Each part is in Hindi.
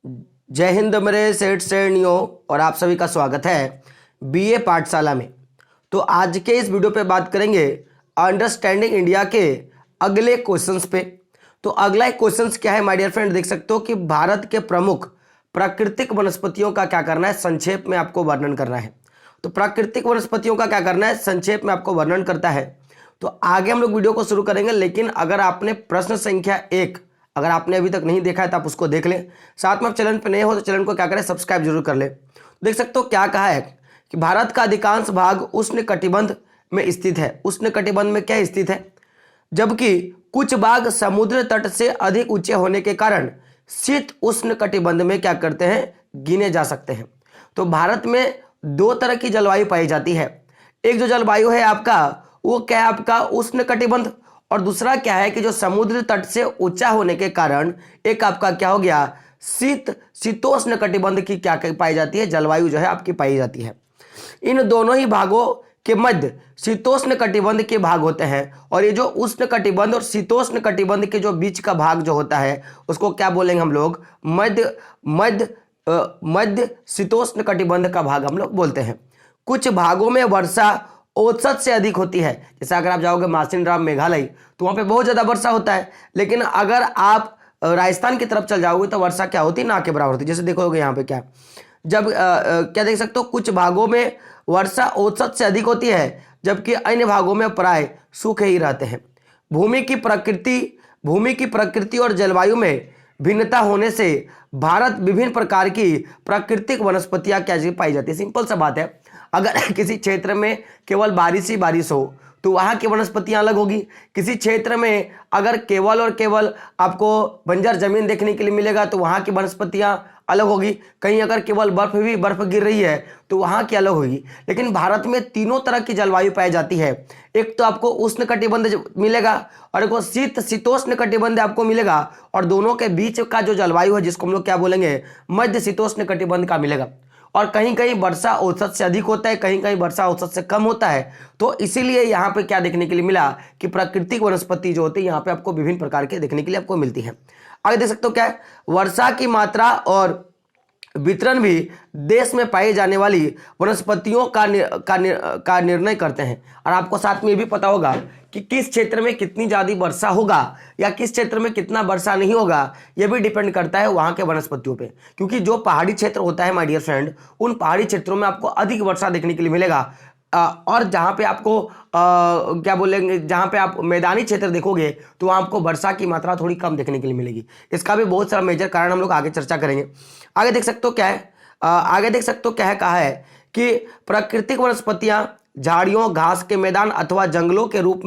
जय हिंद मेरे सेठ श्रेणियों और आप सभी का स्वागत है बीए पाठशाला में। तो आज के इस वीडियो पे बात करेंगे अंडरस्टैंडिंग इंडिया के अगले क्वेश्चंस पे। तो अगला एक क्वेश्चंस क्या है माय डियर फ्रेंड, देख सकते हो कि भारत के प्रमुख प्राकृतिक वनस्पतियों का क्या करना है, संक्षेप में आपको वर्णन करना है। तो प्राकृतिक वनस्पतियों का क्या करना है, संक्षेप में आपको वर्णन करता है। तो आगे हम लोग वीडियो को शुरू करेंगे, लेकिन अगर आपने प्रश्न संख्या 1 अगर आपने अभी तक नहीं देखा है तो आप उसको देख लें। साथ में आप चैनल पर नए हो तो चैनल को क्या करें, सब्सक्राइब जरूर कर ले। देख सकते हो क्या कहा है कि भारत का अधिकांश भाग उष्ण कटिबंध में स्थित है। उष्ण कटिबंध में क्या स्थित है, जबकि कुछ भाग समुद्र तट से अधिक ऊंचे होने के कारण शीत उष्ण कटिबंध में क्या करते हैं, गिने जा सकते हैं। तो भारत में दो तरह की जलवायु पाई जाती है। एक जो जलवायु है आपका वो क्या है, आपका उष्ण कटिबंध, और दूसरा क्या है कि जो समुद्र तट से ऊंचा होने के कारण एक आपका क्या हो गया, शीतोष्ण कटिबंध की क्या पाई जाती है, जलवायु जो है आपकी पाई जाती है। इन दोनों ही भागों के मध्य शीतोष्ण कटिबंध के भाग होते हैं, और ये जो उष्ण कटिबंध और शीतोष्ण कटिबंध के जो बीच का भाग जो होता है उसको क्या बोलेंगे हम लोग, मध्य शीतोष्ण कटिबंध का भाग हम लोग बोलते हैं। कुछ भागों में वर्षा औसत से अधिक होती है, जैसे अगर आप जाओगे मासिनराम मेघालय तो वहाँ पे बहुत ज़्यादा वर्षा होता है, लेकिन अगर आप राजस्थान की तरफ चल जाओगे तो वर्षा क्या होती है, ना के बराबर होती है। जैसे देखोगे यहाँ पे क्या, जब क्या देख सकते हो, कुछ भागों में वर्षा औसत से अधिक होती है जबकि अन्य भागों में प्राय सूखे ही रहते हैं। भूमि की प्रकृति और जलवायु में भिन्नता होने से भारत विभिन्न प्रकार की प्राकृतिक वनस्पतियां क्या पाई जाती है। सिंपल सा बात है, अगर किसी क्षेत्र में केवल बारिश ही बारिश हो तो वहाँ की वनस्पतियाँ अलग होगी। किसी क्षेत्र में अगर केवल और केवल आपको बंजर जमीन देखने के लिए मिलेगा तो वहाँ की वनस्पतियाँ अलग होगी। कहीं अगर केवल बर्फ गिर रही है तो वहाँ की अलग होगी। लेकिन भारत में तीनों तरह की जलवायु पाई जाती है। एक तो आपको उष्ण कटिबंध मिलेगा और एक शीतोष्ण कटिबंध आपको मिलेगा, और दोनों के बीच का जो जलवायु है जिसको हम लोग क्या बोलेंगे, मध्य शीतोष्ण कटिबंध का मिलेगा। और कहीं कहीं वर्षा औसत से अधिक होता है, कहीं कहीं वर्षा औसत से कम होता है। तो इसीलिए यहाँ पे क्या देखने के लिए मिला कि प्राकृतिक वनस्पति जो होती है यहाँ पे आपको विभिन्न प्रकार के देखने के लिए आपको मिलती है। आगे देख सकते हो क्या है, वर्षा की मात्रा और वितरण भी देश में पाई जाने वाली वनस्पतियों का निर्णय करते हैं। और आपको साथ में ये भी पता होगा कि किस क्षेत्र में कितनी ज़्यादा वर्षा होगा या किस क्षेत्र में कितना वर्षा नहीं होगा, ये भी डिपेंड करता है वहाँ के वनस्पतियों पे। क्योंकि जो पहाड़ी क्षेत्र होता है माय डियर फ्रेंड, उन पहाड़ी क्षेत्रों में आपको अधिक वर्षा देखने के लिए मिलेगा, और जहाँ पे आपको क्या बोलेंगे, जहाँ पे आप मैदानी क्षेत्र देखोगे तो वहाँ आपको वर्षा की मात्रा थोड़ी कम देखने के लिए मिलेगी। इसका भी बहुत सारा मेजर कारण हम लोग आगे चर्चा करेंगे। आगे देख सकते हो क्या है, आगे देख सकते हो क्या है, कहा है कि प्राकृतिक वनस्पतियाँ झाड़ियों, घास के मैदान अथवा जंगलों के रूप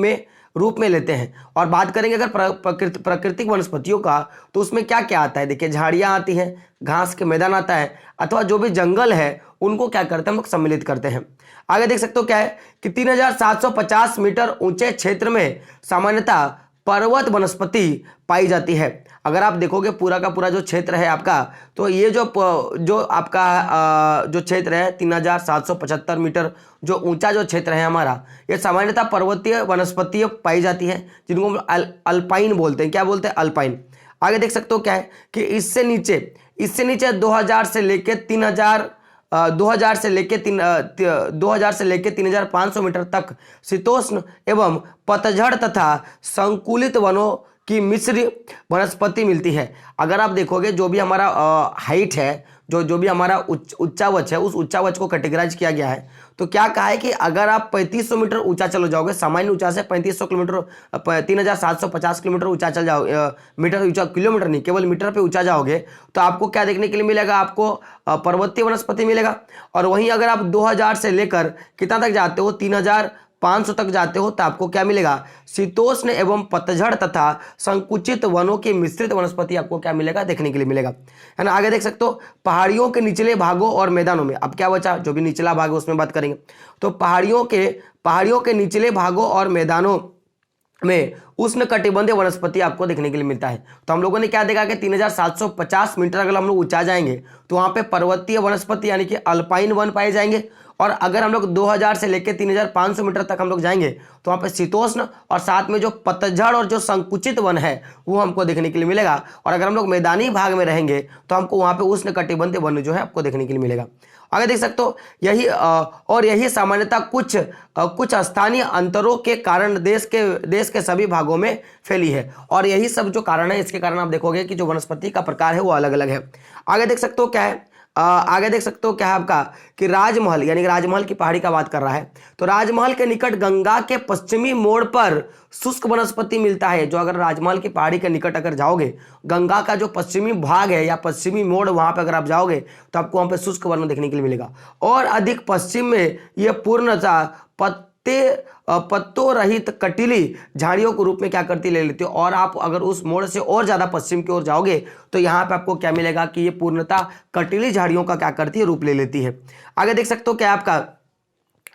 में लेते हैं। और बात करेंगे अगर प्राकृतिक वनस्पतियों का तो उसमें क्या क्या आता है, देखिए झाड़ियाँ आती हैं, घास के मैदान आता है, अथवा जो भी जंगल है उनको क्या करते हैं हम लोग सम्मिलित करते हैं। आगे देख सकते हो क्या है कि 3750 मीटर ऊंचे क्षेत्र में सामान्यतः पर्वत वनस्पति पाई जाती है। अगर आप देखोगे पूरा का पूरा जो क्षेत्र है आपका, तो ये जो आपका जो क्षेत्र है 3775 मीटर जो ऊंचा जो क्षेत्र है हमारा, ये सामान्यतः पर्वतीय वनस्पति पाई जाती है, जिनको हम अल्पाइन बोलते हैं। क्या बोलते हैं, अल्पाइन। आगे देख सकते हो क्या है कि इससे नीचे 2000 से लेके 3500 मीटर तक शीतोष्ण एवं पतझड़ तथा संकुलित वनों की मिश्र वनस्पति मिलती है। अगर आप देखोगे जो भी हमारा हाइट है, जो भी हमारा उच्चावच है, उस उच्चावच को कैटेगराइज किया गया है। तो क्या कहा है कि अगर आप 3500 मीटर ऊंचा चलो जाओगे, सामान्य ऊंचा से 3500 किलोमीटर 3750 किलोमीटर ऊंचा चल जाओ, मीटर ऊंचा, किलोमीटर नहीं केवल मीटर पे ऊंचा जाओगे तो आपको क्या देखने के लिए मिलेगा, आपको पर्वतीय वनस्पति मिलेगा। और वहीं अगर आप 2000 से लेकर कितना तक जाते हो, 3500 तक जाते हो तो आपको क्या मिलेगा, शीतोष्ण एवं पतझड़ तथा संकुचित वनों की मिश्रित वनस्पति आपको क्या मिलेगा, देखने के लिए मिलेगा, है ना। आगे देख सकते हो पहाड़ियों के निचले भागों और मैदानों में, अब क्या बचा, जो भी निचला भाग है उसमें बात करेंगे। तो पहाड़ियों के निचले भागों और मैदानों में उष्ण कटिबंधीय वनस्पति आपको देखने के लिए मिलता है। तो हम लोगों ने क्या देखा कि 3750 मीटर अगर हम लोग ऊंचा जाएंगे तो वहां पे पर्वतीय वनस्पति यानी कि अल्पाइन वन पाए जाएंगे, और अगर हम लोग 2000 से लेकर 3500 मीटर तक हम लोग जाएंगे तो वहाँ पे शीतोष्ण और साथ में जो पतझड़ और जो संकुचित वन है वो हमको देखने के लिए मिलेगा। और अगर हम लोग मैदानी भाग में रहेंगे तो हमको वहाँ पे उष्णकटिबंधीय वन जो है आपको देखने के लिए मिलेगा। आगे देख सकते हो यही सामान्यता कुछ स्थानीय अंतरों के कारण देश के सभी भागों में फैली है। और यही सब जो कारण है, इसके कारण आप देखोगे कि जो वनस्पति का प्रकार है वो अलग अलग है। आगे देख सकते हो क्या है, आगे देख सकते हो क्या है आपका कि राजमहल, यानी कि राजमहल की पहाड़ी का बात कर रहा है। तो राजमहल के निकट गंगा के पश्चिमी मोड़ पर शुष्क वनस्पति मिलता है। जो अगर राजमहल की पहाड़ी के निकट अगर जाओगे, गंगा का जो पश्चिमी भाग है या पश्चिमी मोड़, वहां पर अगर आप जाओगे तो आपको वहां पे शुष्क वन देखने के लिए मिलेगा। और अधिक पश्चिम में यह पूर्णतः पत्तों रहित कटीली झाड़ियों के रूप में क्या करती ले लेती है। और आप अगर उस मोड़ से और ज्यादा पश्चिम की ओर जाओगे तो यहाँ पे आपको क्या मिलेगा कि ये पूर्णतः कटीली झाड़ियों का क्या करती है, रूप ले लेती है। आगे देख सकते हो क्या आपका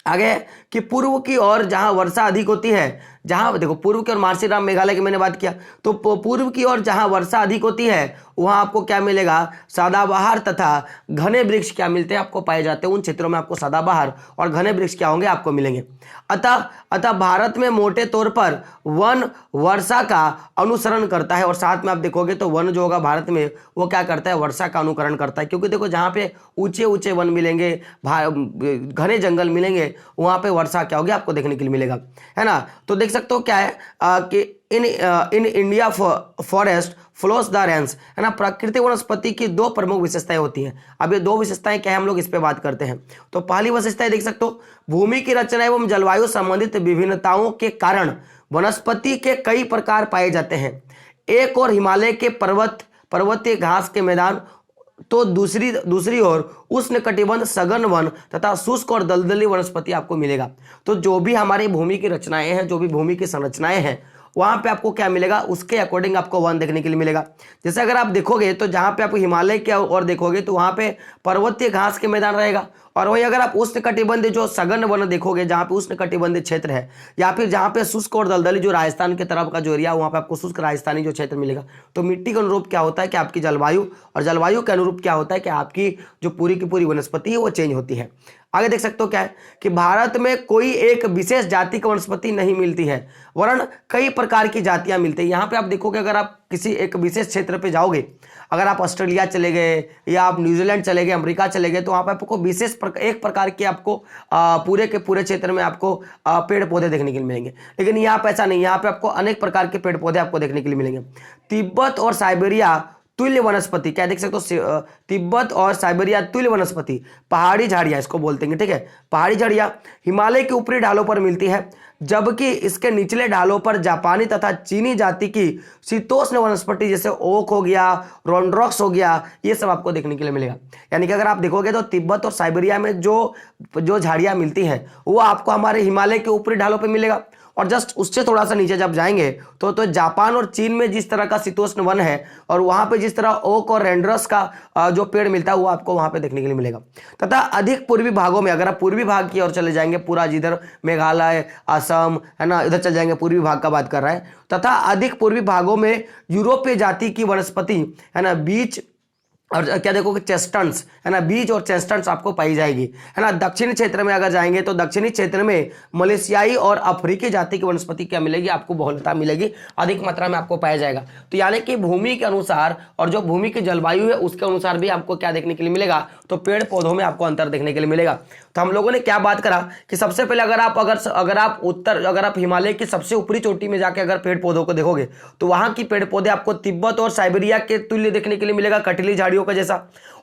आगे कि पूर्व की ओर जहां वर्षा अधिक होती है, जहां देखो पूर्व की ओर मार्शीराम मेघालय की मैंने बात किया, तो पूर्व की ओर जहां वर्षा अधिक होती है वहां आपको क्या मिलेगा, सदाबहार तथा घने वृक्ष क्या मिलते हैं, आपको पाए जाते हैं। उन क्षेत्रों में आपको सदाबहार और घने वृक्ष क्या होंगे, आपको मिलेंगे। अतः भारत में मोटे तौर पर वन वर्षा का अनुसरण करता है। और साथ में आप देखोगे तो वन जो होगा भारत में वो क्या करता है, वर्षा का अनुकरण करता है। क्योंकि देखो जहां पे ऊंचे ऊंचे वन मिलेंगे, घने जंगल मिलेंगे, वहां पे वर्षा क्या होगी, आपको देखने के लिए मिलेगा, है ना। तो देख सकते हो क्या है कि in India forest flows the Reigns, है ना। प्राकृतिक वनस्पति की दो प्रमुख विशेषताएं होती हैं। अब ये दो विशेषताएं क्या है, हम लोग इस पे बात करते हैं। तो पहली विशेषता देख सकते हो, भूमि की रचना एवं जलवायु संबंधित विभिन्नताओं के कारण वनस्पति के कई प्रकार पाए जाते हैं। एक और हिमालय के पर्वतीय घास के मैदान, तो दूसरी ओर उष्णकटिबंध सघन वन तथा शुष्क और दलदली वनस्पति आपको मिलेगा। तो जो भी हमारी भूमि की रचनाएं हैं, जो भी भूमि की संरचनाएं हैं, वहां पे आपको क्या मिलेगा, उसके अकॉर्डिंग आपको वन देखने के लिए मिलेगा। जैसे अगर आप देखोगे तो जहां पे आप हिमालय की ओर देखोगे तो वहां पे पर्वतीय घास के मैदान रहेगा। और वहीं अगर आप उष्णकटिबंधीय जो सघन वन देखोगे, जहां पे उष्णकटिबंधीय क्षेत्र है, या फिर जहां पे शुष्क और दलदली जो राजस्थान की तरफ का जो एरिया, वहां पे आपको शुष्क राजस्थानी जो क्षेत्र मिलेगा। तो मिट्टी के अनुरूप क्या होता है कि आपकी जलवायु, और जलवायु के अनुरूप क्या होता है कि आपकी जो पूरी की पूरी वनस्पति है वो चेंज होती है। आगे देख सकते हो क्या है कि भारत में कोई एक विशेष जाति की वनस्पति नहीं मिलती है, वरन कई प्रकार की जातियां मिलती है। यहाँ पे आप देखोगे, अगर आप किसी एक विशेष क्षेत्र पे जाओगे, अगर आप ऑस्ट्रेलिया चले गए या आप न्यूजीलैंड चले गए, अमेरिका चले गए, तो वहाँ पे आपको विशेष एक प्रकार के आपको पूरे के पूरे क्षेत्र में आपको पेड़ पौधे देखने के लिए मिलेंगे। लेकिन यहाँ पे ऐसा नहीं, यहाँ पे आपको अनेक प्रकार के पेड़ पौधे आपको देखने के लिए मिलेंगे। तिब्बत और साइबेरिया तुल्य वनस्पति, क्या देख सकते हो, तिब्बत और साइबेरिया तुल्य वनस्पति, पहाड़ी झाड़ियां इसको बोलते हैं, ठीक है। पहाड़ी झाड़ियां हिमालय के ऊपरी ढालों पर मिलती है, जबकि इसके निचले ढालों पर जापानी तथा चीनी जाति की शीतोष्ण वनस्पति जैसे ओक हो गया, रोंड्रॉक्स हो गया, ये सब आपको देखने के लिए मिलेगा। यानी कि अगर आप देखोगे तो तिब्बत और साइबेरिया में जो झाड़ियां मिलती हैं वो आपको हमारे हिमालय के ऊपरी ढालों पर मिलेगा। और जस्ट उससे थोड़ा सा नीचे जब जाएंगे तो जापान और चीन में जिस तरह का शीतोष्ण वन है, और वहां पे जिस तरह ओक और रेंड्रस का जो पेड़ मिलता है वो आपको वहां पे देखने के लिए मिलेगा। तथा अधिक पूर्वी भागों में, अगर आप पूर्वी भाग की ओर चले जाएंगे, पूरा जिधर मेघालय, असम, है ना, इधर चले जाएंगे, पूर्वी भाग का बात कर रहा है, तथा अधिक पूर्वी भागों में यूरोपीय जाति की वनस्पति, है ना, बीच और क्या देखोगे, चेस्टन्स, है ना, बीज और चेस्टन्स आपको पाई जाएगी, है ना। दक्षिणी क्षेत्र में अगर जाएंगे तो दक्षिणी क्षेत्र में मलेशियाई और अफ्रीकी जाति की वनस्पति क्या मिलेगी, आपको बहुलता मिलेगी, अधिक मात्रा में आपको पाया जाएगा। तो यानी कि भूमि के अनुसार और जो भूमि की जलवायु है उसके अनुसार भी आपको क्या देखने के लिए मिलेगा, तो पेड़ पौधों में आपको अंतर देखने के लिए मिलेगा। तो हम लोगों ने क्या बात करा कि सबसे पहले अगर आप हिमालय की सबसे ऊपरी चोटी में जाके अगर पेड़ पौधों को देखोगे तो वहां की पेड़ पौधे आपको तिब्बत और साइबेरिया के तुल्य देखने के लिए मिलेगा, कटीली झाड़ियों का जैसा।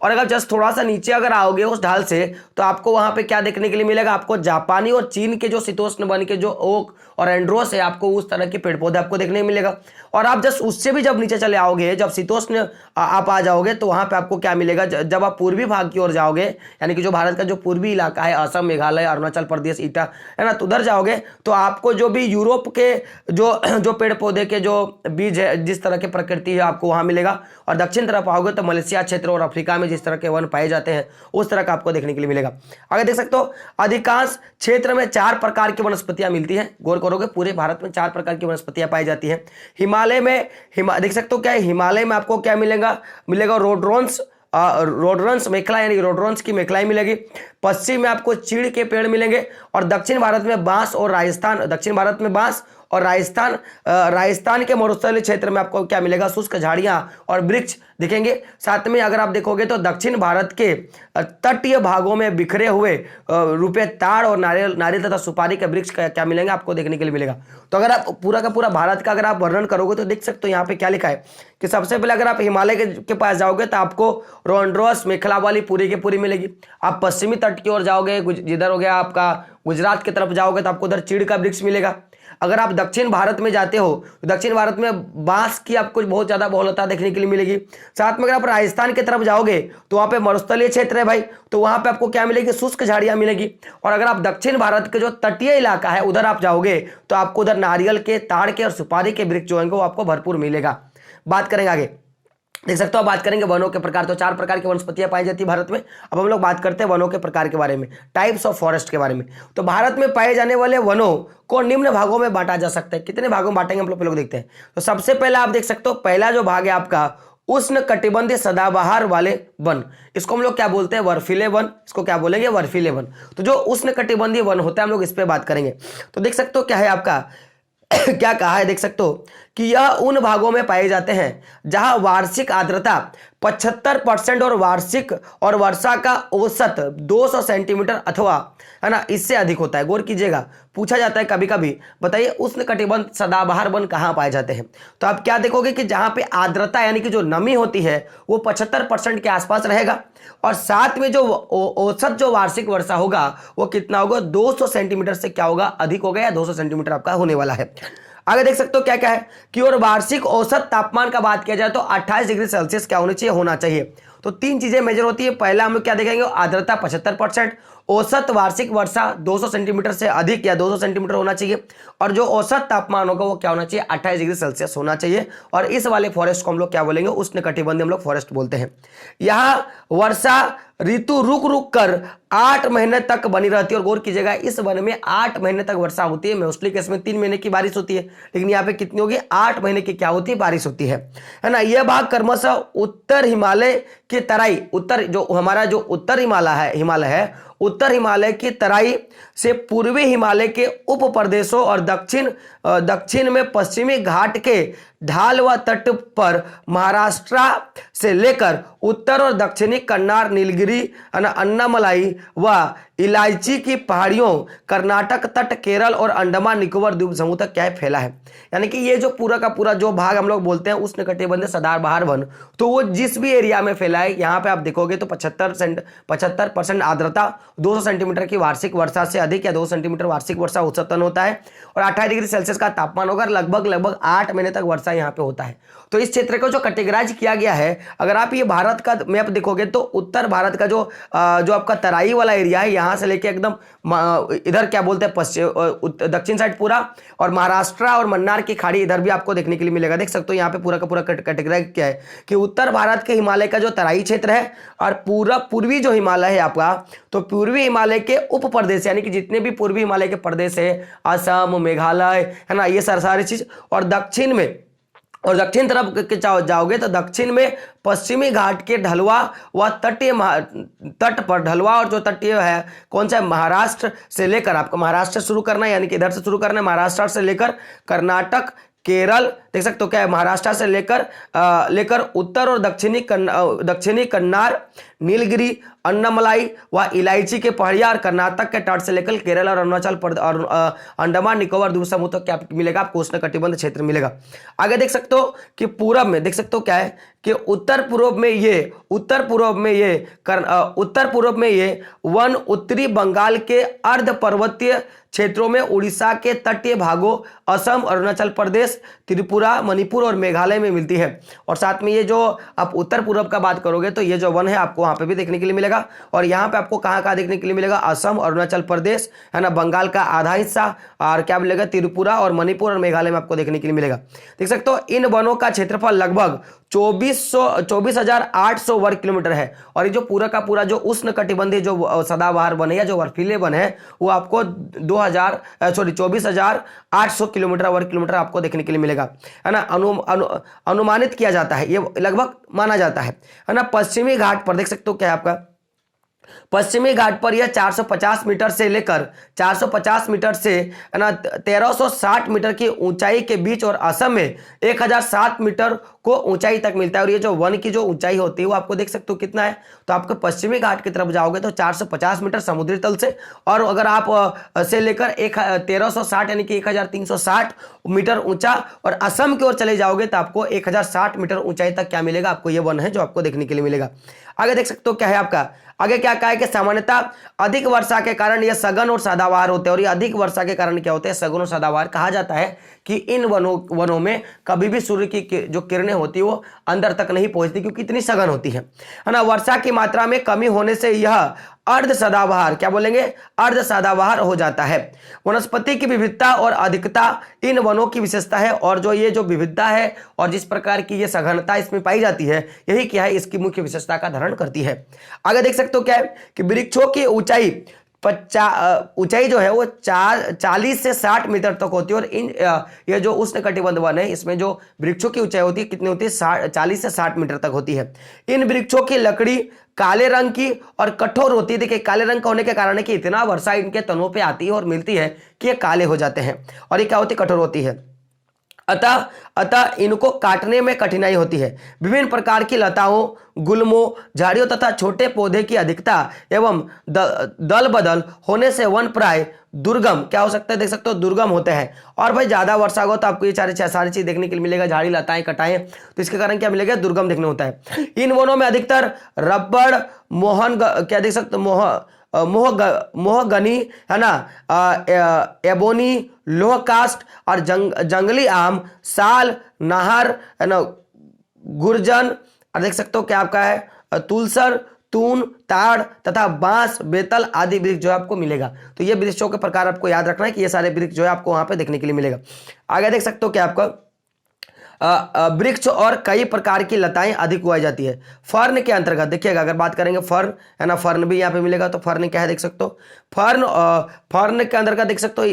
और अगर जस्ट थोड़ा सा नीचे अगर आओगे उस ढाल से तो आपको वहां पे क्या देखने के लिए मिलेगा, आपको जापानी और चीन के जो शीतोष्ण वन के जो ओक और एंड्रोस है, आपको उस तरह के पेड़ पौधे आपको देखने को मिलेगा। और आप जस्ट उससे भी जब नीचे चले आओगे, जब शीतोष्ण आप आ जाओगे तो वहां पे आपको क्या मिलेगा, जब आप पूर्वी भाग की ओर जाओगे, यानी कि जो भारत का जो पूर्वी इलाका है, असम, मेघालय, अरुणाचल प्रदेश, ईटा, है ना, तो उधर जाओगे तो आपको जो भी यूरोप के जो पेड़ पौधे के जो बीज है, जिस तरह की प्रकृति है, आपको वहां मिलेगा। और दक्षिण तरफ आओगे तो मलेशिया क्षेत्र और अफ्रीका में जिस तरह के वन पाए जाते हैं उस तरह का आपको देखने के लिए मिलेगा। आगे देख सकते हो, अधिकांश क्षेत्र में 4 प्रकार की वनस्पतियां मिलती हैं। गौर करोगे, पूरे भारत में 4 प्रकार की वनस्पतियां पाई जाती हैं। हिमालय में देख सकते हो क्या है, हिमालय में आपको क्या मिलेगा, रोडोडेंड्रॉन्स, रोडरन्स मेखला यानी रोडरन्स की मेखलाई मिलेगी। पश्चिम में आपको चीड़ के पेड़ मिलेंगे और दक्षिण भारत में बांस और राजस्थान, दक्षिण भारत में बांस और राजस्थान के मरुस्थलीय क्षेत्र में आपको क्या मिलेगा, शुष्क झाड़ियां और वृक्ष दिखेंगे। साथ में अगर आप देखोगे तो दक्षिण भारत के तटीय भागों में बिखरे हुए रुपए ताड़ और नारियल तथा सुपारी के वृक्ष क्या मिलेंगे आपको देखने के लिए मिलेगा। तो अगर आप पूरा का पूरा भारत का अगर आप वर्णन करोगे तो देख सकते हो यहाँ पे क्या लिखा है कि सबसे पहले अगर आप हिमालय के पास जाओगे तो आपको रोडरन्स मेखला वाली पूरी की पूरी मिलेगी। आप पश्चिमी तट की ओर जाओगे, जिधर हो गया आपका गुजरात की तरफ जाओगे तो आपको उधर चीड़ का वृक्ष मिलेगा। अगर आप दक्षिण भारत में जाते हो तो दक्षिण भारत में बांस की आपको बहुत ज्यादा बहुलता देखने के लिए मिलेगी। साथ में अगर आप राजस्थान की तरफ जाओगे तो वहां पे मरुस्थलीय क्षेत्र है भाई, तो वहां पे आपको क्या मिलेगी, शुष्क झाड़ियां मिलेगी। और अगर आप दक्षिण भारत के जो तटीय इलाका है उधर आप जाओगे तो आपको उधर नारियल के, ताड़ के और सुपारी के वृक्ष जो होंगे वो आपको भरपूर मिलेगा। बात करेंगे आगे, देख सकते हो बात करेंगे वनों के प्रकार। तो 4 प्रकार की वनस्पतियां पाई जाती है भारत में। अब हम लोग बात करते हैं वनों के प्रकार के बारे में, टाइप्स ऑफ फॉरेस्ट के बारे में। तो भारत में पाए जाने वाले वनों को निम्न भागों में बांटा जा सकता है। कितने भागों में बांटेंगे हम लोग देखते हैं। तो सबसे पहला आप देख सकते हो, पहला जो भाग है आपका उष्ण कटिबंधीय सदाबहार वाले वन, इसको हम लोग क्या बोलते हैं, बर्फीले वन। इसको क्या बोलेंगे, बर्फीले वन। तो जो उष्ण कटिबंधीय वन होता है हम लोग इस पे बात करेंगे। तो देख सकते हो क्या है आपका क्या कहा है, देख सकते हो कि यह उन भागों में पाए जाते हैं जहां वार्षिक आर्द्रता 75% और वार्षिक और वर्षा का औसत 200 सेंटीमीटर अथवा है ना इससे अधिक होता है। गौर कीजिएगा, पूछा जाता है कभी कभी, बताइए उष्ण कटिबंध सदाबहार वन कहां पाए जाते हैं। तो आप क्या देखोगे कि जहां पे आर्द्रता यानी कि जो नमी होती है वो 75% के आसपास रहेगा और साथ में जो औसत जो वार्षिक वर्षा होगा वो कितना होगा, 200 सेंटीमीटर से क्या होगा, अधिक होगा या 200 सेंटीमीटर आपका होने वाला है। आगे देख सकते हो क्या क्या है कि और वार्षिक औसत तापमान का बात किया जाए तो 28 डिग्री सेल्सियस क्या होना चाहिए। तो 3 चीजें मेजर होती है। पहला हम लोग क्या देखेंगे, आर्द्रता 75%, औसत वार्षिक वर्षा 200 सेंटीमीटर से अधिक या 200 सेंटीमीटर होना चाहिए और जो औसत तापमान होगा वो क्या होना चाहिए, 28 डिग्री सेल्सियस होना चाहिए। और इस वाले फॉरेस्ट को हम लोग क्या बोलेंगे, उष्ण कटिबंधीय हम लोग फॉरेस्ट बोलते हैं। यहाँ वर्षा ऋतु रुक रुक कर 8 महीने तक बनी रहती है। और गौर कीजिएगा इस वन में 8 महीने तक वर्षा होती है। मोस्टली केस में 3 महीने की बारिश होती है, लेकिन यहाँ पे कितनी होगी, 8 महीने की क्या होती है, बारिश होती है ना। यह भाग क्रमशः उत्तर हिमालय की तराई, उत्तर जो हमारा जो उत्तर हिमालय है उत्तर हिमालय की तराई से पूर्वी हिमालय के उप प्रदेशों और दक्षिण में पश्चिमी घाट के ढाल व तट पर महाराष्ट्र से लेकर उत्तर और दक्षिणी कन्नार, नीलगिरी, अन्नामलाई व इलायची की पहाड़ियों, कर्नाटक तट, केरल और अंडमान निकोबार द्वीप समूह तक क्या है, फैला है। यानी कि ये जो पूरा का पूरा जो भाग हम लोग बोलते हैं उष्णकटिबंधीय सदाबहार वन, तो वो जिस भी एरिया में फैला है, यहाँ पे आप देखोगे तो 75% आर्द्रता, 200 सेंटीमीटर की वार्षिक वर्षा से अधिक या 2 सेंटीमीटर वार्षिक वर्षा औसतन होता है और 28 डिग्री सेल्सियस का तापमान होगा, लगभग 8 महीने तक वर्षा यहाँ पे होता है। तो इस क्षेत्र को जो कैटेगराइज किया गया है, अगर आप ये भारत का मैप देखोगे तो उत्तर भारत का जो आपका तराई वाला एरिया है, यहाँ से लेके एकदम इधर क्या बोलते हैं पश्चिम दक्षिण साइड पूरा, और महाराष्ट्र और मन्नार की खाड़ी इधर भी आपको देखने के लिए मिलेगा। देख सकते हो यहाँ पे पूरा का पूरा कैटेगराइज किया है कि उत्तर भारत के हिमालय का जो तराई क्षेत्र है और पूरा पूर्वी जो हिमालय है आपका, तो पूर्वी हिमालय के उप प्रदेश यानी कि जितने भी पूर्वी हिमालय के प्रदेश है, असम, मेघालय है ना, ये सारी चीज, और दक्षिण तरफ के जाओगे तो दक्षिण में पश्चिमी घाट के ढलवा व तट पर ढलवा, और जो तटीय है कौन सा है, महाराष्ट्र से लेकर, आपको महाराष्ट्र शुरू करना है यानी कि इधर से शुरू करना है, महाराष्ट्र से लेकर कर्नाटक, केरल, देख सकते हो क्या है, महाराष्ट्र से लेकर उत्तर और दक्षिणी कन्नार, नीलगिरी, अन्नामलाई व इलायची के पहाड़ियां और कर्नाटक के तट से लेकर केरल और अरुणाचल और अंडमान निकोबार द्वीप समूह तक क्या मिलेगा आपको, उष्णकटिबंधीय क्षेत्र मिलेगा। आगे देख सकते हो कि पूरब में देख सकते हो क्या है कि उत्तर पूर्व में ये वन उत्तरी बंगाल के अर्ध पर्वतीय क्षेत्रों में, उड़ीसा के तटीय भागों, असम, अरुणाचल प्रदेश, त्रिपुरा, मणिपुर और मेघालय में मिलती है। और साथ में ये जो आप उत्तर पूर्व का बात करोगे तो ये जो वन है आपको वहां पे भी देखने के लिए मिलेगा। और यहाँ पे आपको कहाँ देखने के लिए मिलेगा, असम, अरुणाचल प्रदेश है ना, बंगाल का आधा हिस्सा, और क्या मिलेगा, त्रिपुरा और मणिपुर और मेघालय में आपको देखने के लिए मिलेगा। देख सकते हो इन वनों का क्षेत्रफल लगभग 24,800 वर्ग किलोमीटर है। और ये जो पूरा का पूरा जो उष्ण कटिबंधीय जो सदाबहार वन है या जो बर्फीले वन है वो आपको 24,800 किलोमीटर वर्ग किलोमीटर आपको देखने के लिए मिलेगा, है ना। अनुमानित किया जाता है, ये लगभग माना जाता है ना। पश्चिमी घाट पर देख सकते हो क्या है आपका, पश्चिमी घाट पर यह 450 मीटर से लेकर 450 मीटर से, है ना, 1360 मीटर की ऊंचाई के बीच और असम में 1007 मीटर को ऊंचाई तक मिलता है। और ये जो वन की जो ऊंचाई होती है वो आपको देख सकते हो कितना है, तो आपको पश्चिमी घाट की तरफ जाओगे तो 450 मीटर समुद्री तल से, और अगर आप से लेकर 1360 यानी कि 1360 मीटर ऊंचा और असम की ओर चले जाओगे तो आपको 1060 मीटर ऊंचाई तक क्या मिलेगा, आपको ये वन है जो आपको देखने के लिए मिलेगा। आगे देख सकते हो क्या है आपका, आगे क्या कहा है कि सामान्यतः अधिक वर्षा के कारण यह सघन और सदाबहार होते हैं। और ये अधिक वर्षा के कारण क्या होते हैं, सघन और सदाबहार। कहा जाता है कि इन वनों में कभी भी सूर्य की जो किरणें होती है वो अंदर तक नहीं पहुंचती क्योंकि इतनी सघन होती है ना। वर्षा की मात्रा में कमी होने से यह अर्ध सदाबहार, क्या बोलेंगे, अर्ध सदाबहार हो जाता है। वनस्पति की विविधता और अधिकता इन वनों की विशेषता है। और जो ये जो विविधता है और जिस प्रकार की ये सघनता इसमें पाई जाती है, यही क्या है, इसकी मुख्य विशेषता का धारण करती है। आगे देख सकते हो क्या है कि वृक्षों की ऊंचाई ऊंचाई जो है वो 40 से 60 मीटर तक होती है। और ये जो उष्ण कटिबंध वन है इसमें जो वृक्षों की ऊंचाई होती है कितनी होती है, 40 से 60 मीटर तक होती है। इन वृक्षों की लकड़ी काले रंग की और कठोर होती है। देखिए काले रंग का होने के कारण है कि इतना वर्षा इनके तनों पे आती है और मिलती है कि ये काले हो जाते हैं, और ये क्या होती है, कठोर होती है। अतः इनको काटने में कठिनाई होती है। विभिन्न प्रकार की लताओं, गुल्मों, झाड़ियों तथा छोटे पौधे की अधिकता एवं दल बदल होने से वन प्राय दुर्गम क्या हो सकता है, देख सकते हो, दुर्गम होते हैं। और भाई ज्यादा वर्षा हो तो आपको ये सारी चीज देखने के लिए मिलेगा, झाड़ी लताएं कटाएं, तो इसके कारण क्या मिलेगा, दुर्गम देखने होता है। इन वनों में अधिकतर रबड़, क्या देख सकते हो, मोहगनी, है ना, एबोनी, लोह कास्ट और जंगली आम, साल, नाहर, है ना, गुर्जन, और देख सकते हो क्या आपका है, तुलसर, तून, ताड़ तथा बांस, बेतल आदि वृक्ष जो है आपको मिलेगा। तो ये वृक्षों के प्रकार आपको याद रखना है कि ये सारे वृक्ष जो है आपको वहां पे देखने के लिए मिलेगा। आगे देख सकते हो क्या आपका, वृक्ष और कई प्रकार की लताएं अधिक उगाई जाती है। फर्न के अंतर्गत देखिएगा, अगर बात करेंगे फर्न, है ना, फर्न भी यहाँ पे मिलेगा। तो फर्न क्या है, देख सकते हो, फर्न के अंतर्गत देख सकते हो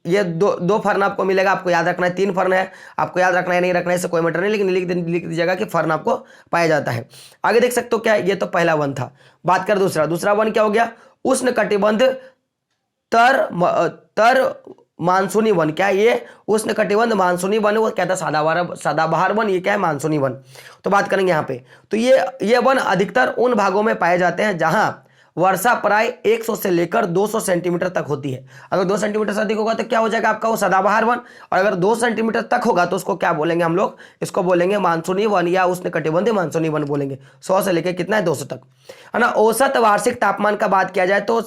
ये दो फर्न आपको मिलेगा। आपको याद रखना है, 3 फर्न है, आपको याद रखना है नहीं रखना है इससे कोई मैटर नहीं, लेकिन लिख दीजिएगा कि फर्न आपको पाया जाता है। आगे देख सकते हो क्या, ये तो पहला वन था। बात कर दूसरा वन क्या हो गया, उष्ण कटिबंध तर मानसूनी वन। क्या है ये, उष्ण कटिबंध मानसूनी वन, वो क्या था, सदाबहार वन, ये क्या है, मानसूनी वन। तो बात करेंगे यहाँ पे, तो ये वन अधिकतर उन भागों में पाए जाते हैं जहां वर्षा प्राय 100 से लेकर 200 सेंटीमीटर तक होती है। अगर 2 सेंटीमीटर से अधिक होगा तो क्या हो जाएगा आपका, वो सदाबहार वन। और अगर 2 सेंटीमीटर तक होगा तो उसको क्या बोलेंगे हम लोग, इसको बोलेंगे मानसूनी वन या उष्ण कटिबंधीय मानसूनी वन बोलेंगे। 100 से लेकर कितना है, 200 तक, है ना। औसत वार्षिक तापमान का बात किया जाए तो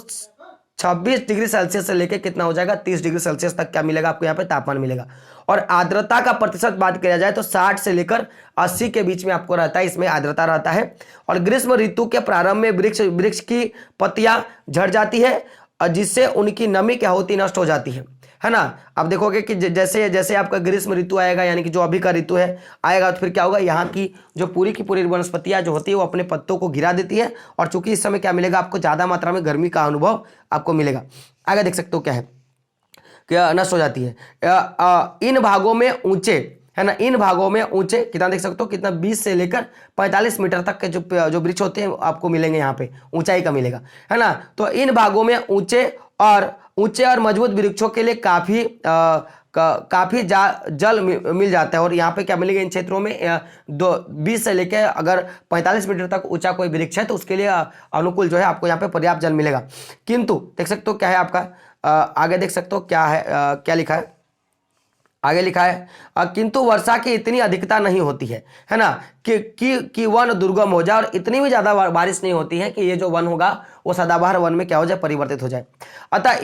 26 डिग्री सेल्सियस से लेके कितना हो जाएगा, 30 डिग्री सेल्सियस तक क्या मिलेगा आपको यहाँ पे तापमान मिलेगा। और आर्द्रता का प्रतिशत बात किया जाए तो 60 से लेकर 80 के बीच में आपको रहता है, इसमें आर्द्रता रहता है। और ग्रीष्म ऋतु के प्रारंभ में वृक्ष की पत्तियां झड़ जाती है, जिससे उनकी नमी क्या होती, नष्ट हो जाती है ना। आप देखोगे कि जैसे जैसे आपका ग्रीष्म ऋतु आएगा, यानी कि जो अभी का ऋतु है आएगा, तो फिर क्या होगा, यहाँ की जो पूरी की पूरी वनस्पतियाँ जो होती है वो अपने पत्तों को गिरा देती है। और चूंकि इस समय क्या मिलेगा आपको, ज़्यादा मात्रा में गर्मी का अनुभव आपको मिलेगा। आगे देख सकते हो क्या है, क्या नष्ट हो जाती है। इन भागों में ऊंचे, है ना, इन भागों में ऊंचे कितना देख सकते हो, कितना 20 से लेकर 45 मीटर तक के जो वृक्ष होते हैं आपको मिलेंगे, यहाँ पे ऊंचाई का मिलेगा, है ना। तो इन भागों में ऊंचे और मजबूत वृक्षों के लिए काफी जल मिल जाता है। और यहाँ पे क्या मिलेगा, इन क्षेत्रों में 20 से लेकर अगर 45 मीटर तक ऊंचा कोई वृक्ष है तो उसके लिए अनुकूल जो है आपको यहाँ पे पर्याप्त जल मिलेगा। किंतु देख सकते हो क्या है आपका, आगे देख सकते हो क्या है, क्या लिखा है, आगे लिखा है किंतु वर्षा की इतनी अधिकता नहीं होती है ना, कि वन दुर्गम हो जाए, और इतनी भी ज्यादा बारिश नहीं होती है कि ये जो वन होगा वो सदाबहार वन में क्या हो जाए, परिवर्तित हो जाए। अतः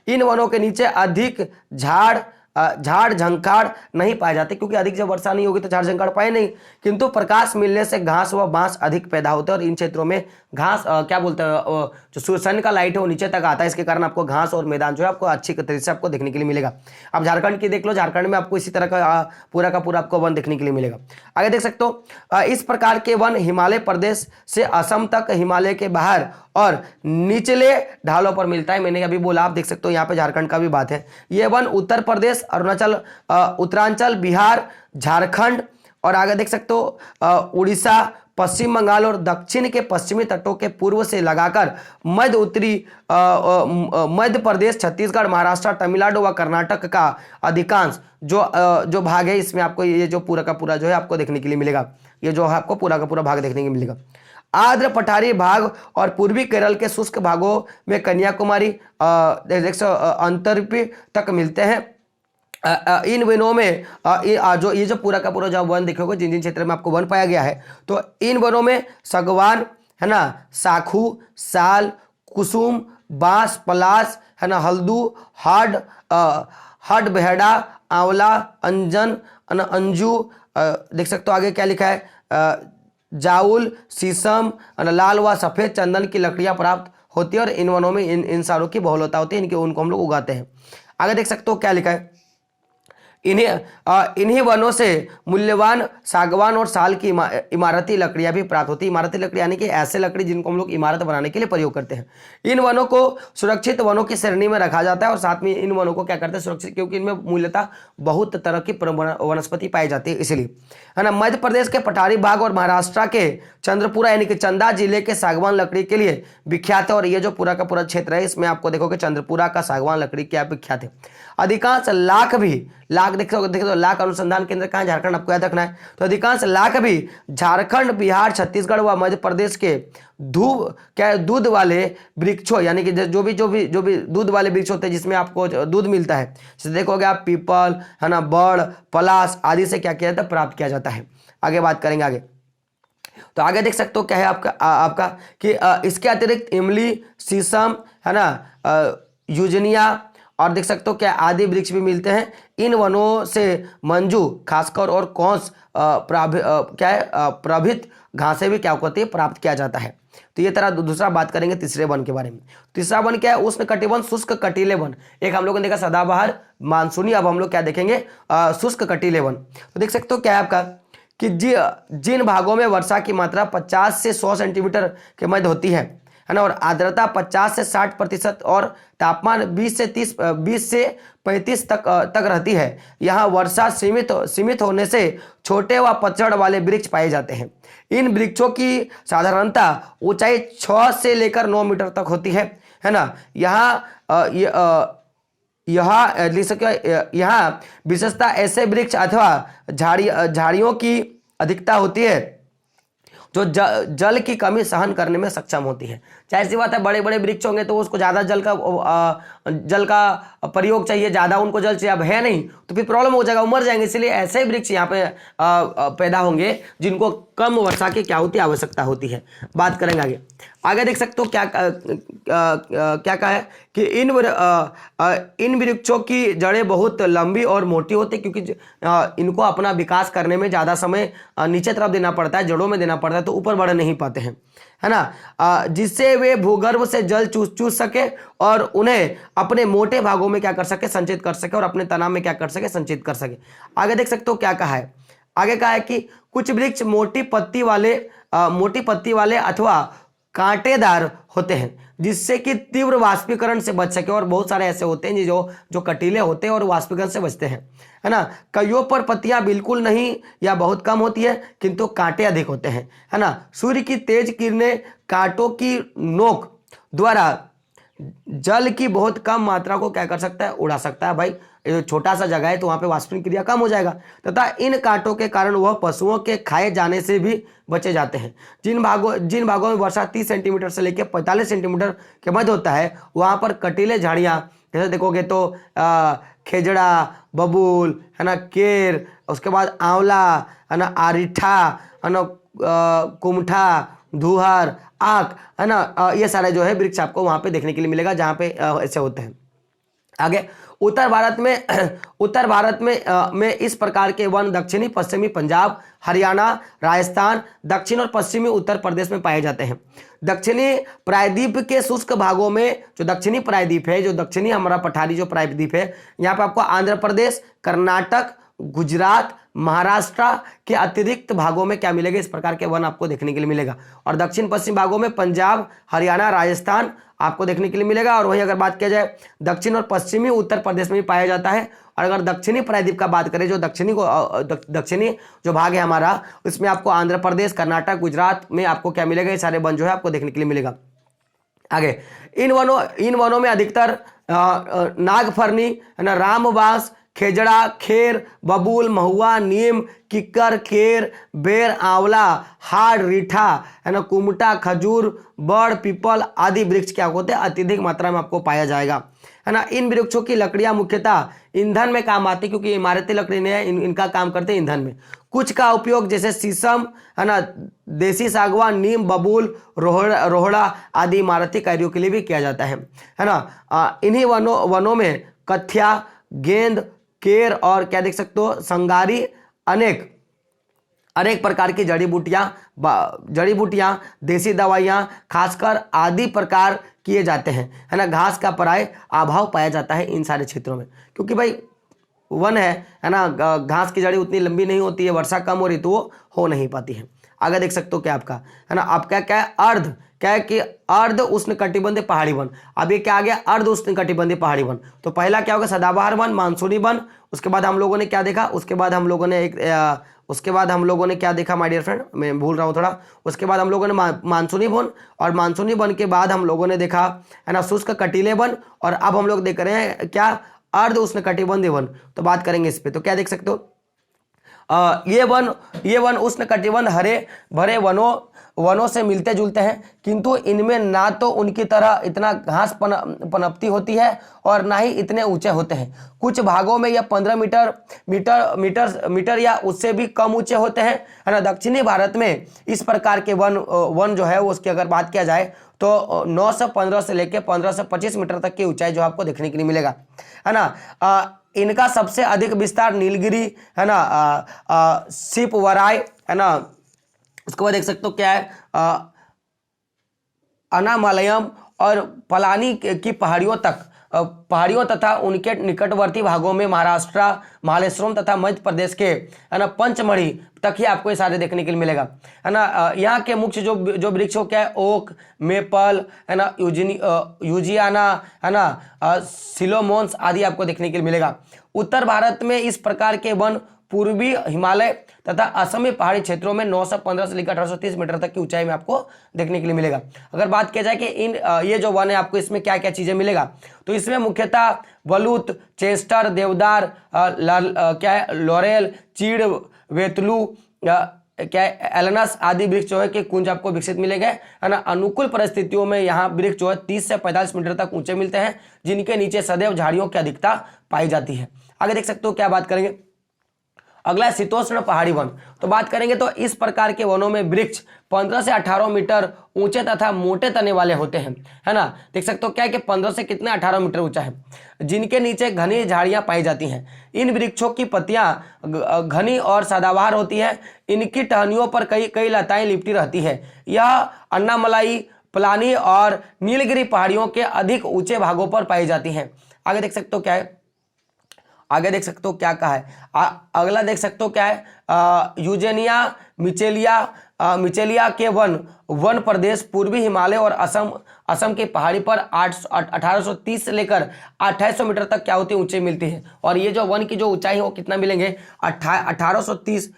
इन वनों के नीचे अधिक झाड़ झाड़ झंखाड़ नहीं पाए जाते, क्योंकि अधिक जब वर्षा नहीं होगी तो झाड़ झंखाड़ पाए नहीं, किंतु प्रकाश मिलने से घास व बांस अधिक पैदा होते हैं और इन क्षेत्रों में घास क्या बोलते हैं जो सूर्य का लाइट है वो नीचे तक आता है, इसके कारण आपको घास और मैदान जो है आपको अच्छी तरीके से आपको देखने के लिए मिलेगा। अब झारखंड की देख लो, झारखंड में आपको इसी तरह का पूरा आपको वन देखने के लिए मिलेगा। आगे देख सकते हो इस प्रकार के वन हिमालय प्रदेश से असम तक, हिमालय के बाहर और निचले ढालों पर मिलता है। मैंने अभी बोला, आप देख सकते हो यहाँ पे झारखंड का भी बात है। ये वन उत्तर प्रदेश, अरुणाचल, उत्तरांचल, बिहार, झारखंड और आगे देख सकते हो उड़ीसा, पश्चिम बंगाल और दक्षिण के पश्चिमी तटों के पूर्व से लगाकर मध्य उत्तरी मध्य प्रदेश, छत्तीसगढ़, महाराष्ट्र, तमिलनाडु व कर्नाटक का अधिकांश जो भाग है, इसमें आपको ये जो पूरा का पूरा जो है आपको देखने के लिए मिलेगा। ये जो है आपको पूरा का पूरा भाग देखने के लिए मिलेगा। आर्द्र पठारी भाग और पूर्वी केरल के शुष्क भागों में कन्याकुमारी अंतरपी तक मिलते हैं। इन वनों में जो ये जो पूरा का पूरा जो वन देखोगे, जिन जिन क्षेत्र में आपको वन पाया गया है, तो इन वनों में सागवान है ना, साखू, साल, कुसुम, बांस, पलाश है ना, हल्दू, हडबेहड़ा, आंवला, अंजन, अंजू, देख सकते हो आगे क्या लिखा है, जाउल, शीशम, लाल व सफेद चंदन की लकड़ियां प्राप्त होती है और इन वनों में इन सारों की बहुलता होती है, उनको हम लोग उगाते हैं। आगे देख सकते हो क्या लिखा है, इन्हीं वनों से मूल्यवान सागवान और साल की इमारती लकड़ियां भी प्राप्त होती है। इमारती लकड़ी यानी कि ऐसे लकड़ी जिनको हम लोग इमारत बनाने के लिए प्रयोग करते हैं। इन वनों को सुरक्षित वनों की श्रेणी में रखा जाता है और साथ में इन वनों को क्या करते हैं, सुरक्षित, क्योंकि इनमें मूल्यतः बहुत तरह की वनस्पति पाई जाती है, इसलिए है ना। मध्य प्रदेश के पठारी भाग और महाराष्ट्र के चंद्रपुरा यानी कि चंदा जिले के सागवान लकड़ी के लिए विख्यात है और ये जो पूरा का पूरा क्षेत्र है, इसमें आपको देखोगे चंद्रपुरा का सागवान लकड़ी क्या विख्यात है। अधिकांश लाख देखो लाख अनुसंधान केंद्र कहाँ है, झारखंड, आपको याद रखना है। तो अधिकांश लाख भी झारखंड, बिहार, छत्तीसगढ़ व मध्य प्रदेश के दूध वाले वृक्षों यानी कि जो भी दूध वाले वृक्ष होते हैं जिसमें आपको दूध मिलता है, जैसे देखोगे आप पीपल है ना, बड़, पलाश आदि से क्या किया जाता है, प्राप्त किया जाता है। आगे बात करेंगे आगे, तो आगे देख सकते हो क्या है आपका कि इसके अतिरिक्त इमली, शीशम है ना, यूजनिया और देख सकते हो क्या आदि वृक्ष भी मिलते हैं। इन वनों से मंजू खासकर और कौंस प्रभित घासें भी क्या होती है, प्राप्त किया जाता है। तो ये तरह दूसरा बात करेंगे तीसरे वन के बारे में। तीसरा वन क्या है, उष्ण कटिबंध शुष्क कटीले वन। एक हम लोगों ने देखा सदाबहार, मानसूनी, अब हम लोग क्या देखेंगे शुष्क कटीले वन। तो देख सकते हो क्या है आपका कि जिन भागों में वर्षा की मात्रा 50 से 100 सेंटीमीटर के मध्य होती है ना, और आर्द्रता 50 से 60% और तापमान 20 से 35 तक रहती है, यहाँ वर्षा सीमित होने से छोटे व पतझड़ वाले वृक्ष पाए जाते हैं। इन वृक्षों की साधारणता ऊंचाई 6 से लेकर 9 मीटर तक होती है ना। यहाँ विशेषता ऐसे वृक्ष अथवा झाड़ियों की अधिकता होती है जो जल की कमी सहन करने में सक्षम होती है। जाहिर सी बात है, बड़े बड़े वृक्ष होंगे तो उसको ज़्यादा जल का प्रयोग चाहिए, ज़्यादा उनको जल चाहिए, अब है नहीं तो फिर प्रॉब्लम हो जाएगा, वो मर जाएंगे। इसलिए ऐसे वृक्ष यहाँ पे पैदा होंगे जिनको कम वर्षा की क्या होती है, आवश्यकता होती है। बात करेंगे आगे। आगे देख सकते हो क्या कहा है कि इन वृक्षों की जड़ें बहुत लंबी और मोटी होती है, क्योंकि इनको अपना विकास करने में ज़्यादा समय नीचे तरफ देना पड़ता है, जड़ों में देना पड़ता है, तो ऊपर बढ़ नहीं पाते हैं, है ना, जिससे वे भूगर्भ से जल चूस सके और उन्हें अपने मोटे भागों में क्या कर सके, संचित कर सके, और अपने तना में क्या कर सके, संचित कर सके। आगे देख सकते हो क्या कहा है, आगे कहा है कि कुछ वृक्ष मोटी पत्ती वाले अथवा कांटेदार होते हैं, जिससे कि तीव्र वाष्पीकरण से बच सके, और बहुत सारे ऐसे होते हैं जो कटीले होते हैं और वाष्पीकरण से बचते हैं, है ना। कईयों पर पत्तियां बिल्कुल नहीं या बहुत कम होती है, किंतु कांटे अधिक होते हैं, है ना। सूर्य की तेज किरणें कांटों की नोक द्वारा जल की बहुत कम मात्रा को क्या कर सकता है, उड़ा सकता है। भाई छोटा सा जगह है तो वहां पे वाष्पीकरण क्रिया कम हो जाएगा, तथा इन कांटों के कारण वह पशुओं के खाए जाने से भी बचे जाते हैं। जिन भागों में वर्षा 30 सेंटीमीटर से लेकर 45 सेंटीमीटर के मध्य होता है, वहां पर कटीले झाड़ियां, जैसे देखोगे तो खेजड़ा, बबूल है ना, केर, उसके बाद आंवला है ना, आरिठा है ना, कुमठा, धुहर, आक है ना, ये सारे जो है वृक्ष आपको वहां पे देखने के लिए मिलेगा जहां पे ऐसे होते हैं। आगे उत्तर भारत में इस प्रकार के वन दक्षिणी पश्चिमी पंजाब, हरियाणा, राजस्थान, दक्षिण और पश्चिमी उत्तर प्रदेश में पाए जाते हैं। दक्षिणी प्रायद्वीप के शुष्क भागों में, जो दक्षिणी प्रायद्वीप है, जो दक्षिणी हमारा पठारी जो प्रायद्वीप है, यहाँ पे आपको आंध्र प्रदेश, कर्नाटक, गुजरात, महाराष्ट्र के अतिरिक्त भागों में क्या मिलेगा, इस प्रकार के वन आपको देखने के लिए मिलेगा। और दक्षिण पश्चिम भागों में पंजाब, हरियाणा, राजस्थान आपको देखने के लिए मिलेगा। और वहीं अगर बात किया जाए दक्षिण और पश्चिमी उत्तर प्रदेश में भी पाया जाता है। और अगर दक्षिणी प्रायद्वीप का बात करें, जो दक्षिणी जो भाग है हमारा, उसमें आपको आंध्र प्रदेश, कर्नाटक, गुजरात में आपको क्या मिलेगा, ये सारे वन जो है आपको देखने के लिए मिलेगा। आगे इन वनों में अधिकतर नागफरनी है ना, रामबांस, खेजड़ा, खेर, बबूल, महुआ, नीम, किक्कर, खेर, बेर, आंवला, हाड़, रीठा है ना, कुमटा, खजूर, बड़, पीपल आदि वृक्ष क्या होते हैं, अत्यधिक मात्रा में आपको पाया जाएगा, है ना। इन वृक्षों की लकड़ियां मुख्यतः ईंधन में काम आती है, क्योंकि इमारती लकड़ी नहीं है, इनका काम करते हैं ईंधन में। कुछ का उपयोग जैसे शीशम है ना, देसी सागवान, नीम, बबूल, रोहड़ा आदि इमारती कार्यों के लिए भी किया जाता है ना। इन्हीं वनों में कथिया, गेंद, केर और क्या देख सकते हो, संगारी, अनेक प्रकार की जड़ी बूटियां, देसी दवाइयां खासकर आदि प्रकार किए जाते हैं, है ना। घास का प्राय अभाव पाया जाता है इन सारे क्षेत्रों में, क्योंकि भाई वन है ना, घास की जड़ी उतनी लंबी नहीं होती है, वर्षा कम हो रही तो वो हो नहीं पाती है। आगे देख सकते हो क्या आपका है ना, आपका क्या है, क्या है कि अर्ध उष्णकटिबंधीय पहाड़ी वन। अब ये क्या आ गया, अर्ध उष्णकटिबंधीय पहाड़ी वन। तो पहला क्या होगा, सदाबहार वन, मानसूनी वन। उसके बाद हम लोगों ने क्या देखा, उसके बाद हम लोगों ने क्या देखा माय डियर फ्रेंड, मैं भूल रहा हूँ थोड़ा। उसके बाद हम लोगों ने मानसूनी वन, और मानसूनी वन के बाद हम लोगों ने देखा है ना शुष्क कटीले वन, और अब हम लोग देख रहे हैं क्या, अर्ध उष्णकटिबंधीय वन। तो बात करेंगे इस पे, तो क्या देख सकते हो, ये वन उष्णकटिबंध हरे भरे वनों से मिलते जुलते हैं, किंतु इनमें ना तो उनकी तरह इतना घास पनपती होती है और ना ही इतने ऊंचे होते हैं। कुछ भागों में यह 15 मीटर या उससे भी कम ऊंचे होते हैं, है ना। दक्षिणी भारत में इस प्रकार के वन जो है उसकी अगर बात किया जाए तो 915 से लेकर 15 से 25 मीटर तक की ऊंचाई जो आपको देखने के लिए मिलेगा, है ना। इनका सबसे अधिक विस्तार नीलगिरी है ना, सिपवराय है ना, उसके बाद देख सकते हो क्या है, अनामलयम और पलानी की पहाड़ियों तथा उनके निकटवर्ती भागों में महाराष्ट्र, मालेश्वरम तथा मध्य प्रदेश के है ना पंचमढ़ी तक ही आपको ये सारे देखने के लिए मिलेगा, है ना। यहाँ के मुख्य जो वृक्षों क्या है, ओक, मेपल है ना, यूजियाना है ना, सिलोमोन्स आदि आपको देखने के लिए मिलेगा। उत्तर भारत में इस प्रकार के वन पूर्वी हिमालय तथा असमी पहाड़ी क्षेत्रों में 915 से लेकर 1830 मीटर तक की ऊंचाई में आपको देखने के लिए मिलेगा। अगर बात किया जाए कि ये जो वन है आपको इसमें क्या क्या चीजें मिलेगा, तो इसमें मुख्यतः बलूत, चेस्टर, देवदार, क्या है, लॉरेल, चीड़, वेतलू, क्या है, एलनस आदि वृक्ष जो है कि कुंज आपको विकसित मिलेंगे, है ना। अनुकूल परिस्थितियों में यहाँ वृक्ष जो है 30 से 45 मीटर तक ऊंचे मिलते हैं, जिनके नीचे सदैव झाड़ियों की अधिकता पाई जाती है। आगे देख सकते हो क्या बात करेंगे, अगला शीतोष्ण पहाड़ी वन। तो बात करेंगे तो इस प्रकार के वनों में वृक्ष 15 से 18 मीटर ऊंचे तथा मोटे तने वाले होते हैं, है ना। देख सकते हो क्या है कि 15 से कितने 18 मीटर ऊंचा है, जिनके नीचे घनी झाड़ियां पाई जाती हैं। इन वृक्षों की पत्तियां घनी और सदाबहार होती है। इनकी टहनियों पर कई लताएं लिपटी रहती है। यह अन्नामलाई, पलानी और नीलगिरी पहाड़ियों के अधिक ऊंचे भागों पर पाई जाती हैं। आगे देख सकते हो क्या है, आगे देख सकते हो क्या कहा है, अगला देख सकते हो क्या है, यूजेनिया मिचेलिया के वन प्रदेश पूर्वी हिमालय और असम के पहाड़ी पर 1830 से लेकर 2800 मीटर तक क्या होती है, ऊंचाई मिलती है। और ये जो वन की जो ऊंचाई है वो कितना मिलेंगे, 1830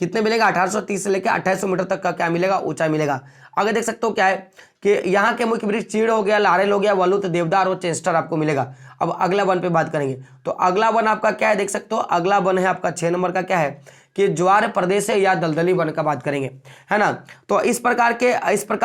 कितने मिलेगा, 1830 से लेकर 2800 मीटर तक का क्या मिलेगा, ऊंचाई मिलेगा। आगे देख सकते हो क्या है कि यहाँ के मुख्य वृक्ष चीड़ हो गया, लारेल हो गया, वलूत, देवदार और चेस्टर आपको मिलेगा। अब अगला वन पे बात करेंगे, तो अगला वन आपका क्या है, देख सकते हो अगला वन है आपका 6 नंबर का क्या है कि ज्वार प्रदेश है या दलदली वन का बात करेंगे, है ना। तो इस प्रकार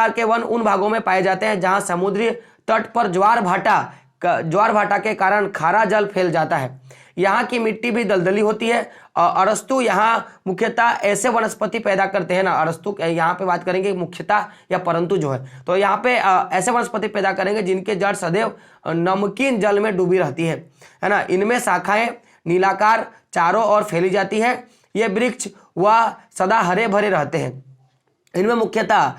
के वन उन भागों में पाए जाते हैं जहां समुद्री तट पर ज्वार भाटा के कारण खारा जल फैल जाता है। यहाँ की मिट्टी भी दलदली होती है। अरस्तु यहाँ मुख्यतः ऐसे वनस्पति पैदा करते हैं ना, अरस्तु यहाँ पे बात करेंगे मुख्यतः या परंतु जो है, तो यहाँ पे ऐसे वनस्पति पैदा करेंगे जिनके जड़ सदैव नमकीन जल में डूबी रहती है ना। इनमें शाखाएं नीलाकार चारों ओर फैली जाती है। ये वृक्ष वह सदा हरे भरे रहते हैं। इनमें मुख्यतः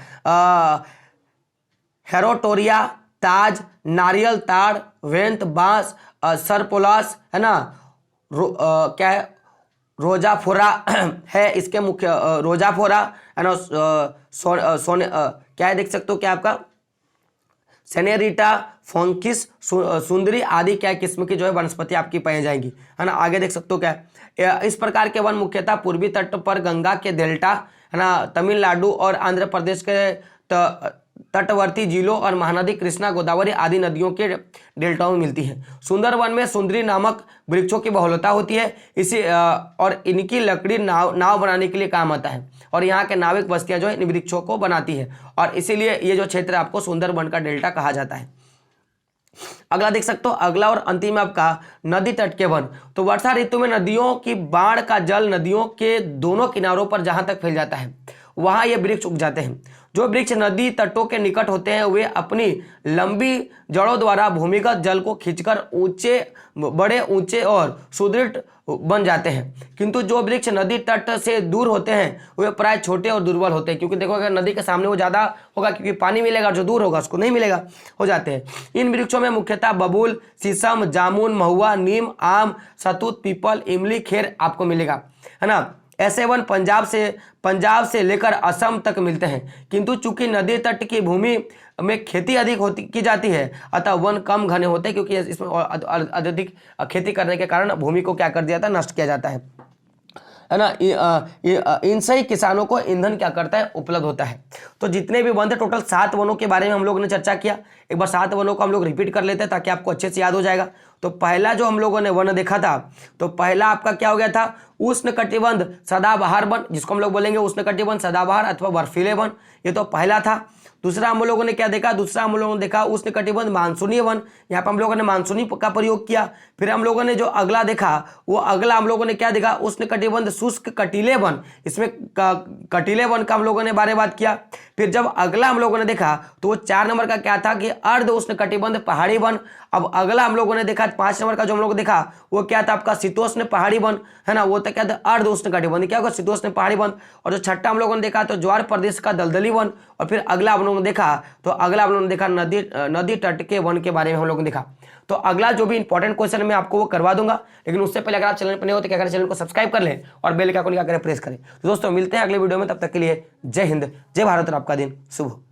हेरोटोरिया, ताज, नारियल ताड़, वेंत, बांस, सरपोलास है ना, क्या है, रोजाफोरा है इसके मुख्य, रोजाफोरा है ना, सोने क्या है, देख सकते हो क्या आपका सेनेरिटा, फोंकिस, सुंदरी आदि क्या किस्म की जो है वनस्पति आपकी पाई जाएंगी, है ना। आगे देख सकते हो क्या, इस प्रकार के वन मुख्यतः पूर्वी तट पर गंगा के डेल्टा है ना, तमिलनाडु और आंध्र प्रदेश के तटवर्ती जिलों और महानदी कृष्णा, गोदावरी आदि नदियों के डेल्टाओं में मिलती है। सुंदरवन में सुंदरी नामक वृक्षों की बहुलता होती है। इसी और इनकी लकड़ी नाव बनाने के लिए काम आता है और यहाँ के नाविक बस्तियां जो है इन वृक्षों को बनाती है और इसीलिए ये जो क्षेत्र आपको सुंदरवन का डेल्टा कहा जाता है। अगला देख सकते हो, अगला और अंतिम आपका नदी तट के वन। तो वर्षा ऋतु में नदियों की बाढ़ का जल नदियों के दोनों किनारों पर जहां तक फैल जाता है वहां ये वृक्ष उग जाते हैं। जो वृक्ष नदी तटों के निकट होते हैं वे अपनी लंबी जड़ों द्वारा भूमिगत जल को खींचकर बड़े ऊंचे और सुदृढ़ बन जाते हैं। किंतु जो वृक्ष नदी तट से दूर होते हैं वे प्राय छोटे और दुर्बल होते हैं, क्योंकि देखो अगर नदी के सामने वो ज़्यादा होगा क्योंकि पानी मिलेगा, जो दूर होगा उसको नहीं मिलेगा, हो जाते हैं। इन वृक्षों में मुख्यतः बबूल, शीशम, जामुन, महुआ, नीम, आम, सतूत, पीपल, इमली, खेर आपको मिलेगा, है ना। ऐसे वन पंजाब से लेकर असम तक मिलते हैं, किंतु चूंकि नदी तट की भूमि में खेती अधिक की जाती है अतः वन कम घने होते हैं, क्योंकि इसमें अधिक खेती करने के कारण भूमि को क्या कर दिया जाता है, नष्ट किया जाता है ना। इनसे ही किसानों को ईंधन क्या करता है, उपलब्ध होता है। तो जितने भी वन थे टोटल 7 वनों के बारे में हम लोगों ने चर्चा किया। एक बार 7 वनों को हम लोग रिपीट कर लेते हैं ताकि आपको अच्छे से याद हो जाएगा। तो पहला जो हम लोगों ने वन देखा था, तो पहला आपका क्या हो गया था, उष्ण कटिबंध सदाबहार वन, जिसको हम लोग बोलेंगे उष्ण कटिबंध सदाबहार अथवा बर्फीले वन, ये तो पहला था। दूसरा हम लोगों ने क्या देखा, दूसरा हम लोगों ने देखा उष्ण कटिबंध मानसूनी वन, यहाँ पर हम लोगों ने मानसूनी का प्रयोग किया। फिर हम लोगों ने जो अगला देखा वो अगला हम लोगों ने क्या देखा, उष्ण कटिबंध शुष्क कटीले वन, इसमें कटीले वन का हम लोगों ने बारे बात किया। फिर जब अगला हम लोगों ने देखा तो वो 4 नंबर का क्या था कि अर्ध उष्ण कटिबंध पहाड़ी वन। अब अगला हम लोगों ने देखा 5 नंबर का जो हम लोग देखा वो क्या था आपका शीतोष्ण पहाड़ी वन, है ना, वो तो क्या था अर्ध उष्ण कटिबंध, क्या होगा शीतोष्ण पहाड़ी वन। और जो छठा हम लोगों ने देखा तो ज्वार प्रदेश का दलदली वन। और फिर अगला हम लोगों ने देखा तो अगला हम लोगों ने देखा नदी तट के वन के बारे में हम लोगों ने देखा। तो अगला जो भी इंपॉर्टेंट क्वेश्चन मैं आपको वो करवा दूंगा, लेकिन उससे पहले अगर आप चैनल पर नए हो तो क्या करें, चैनल को सब्सक्राइब कर लें और बेल आइकन क्या करें, प्रेस करें। तो दोस्तों मिलते हैं अगले वीडियो में, तब तक के लिए जय हिंद, जय भारत और आपका दिन शुभ हो।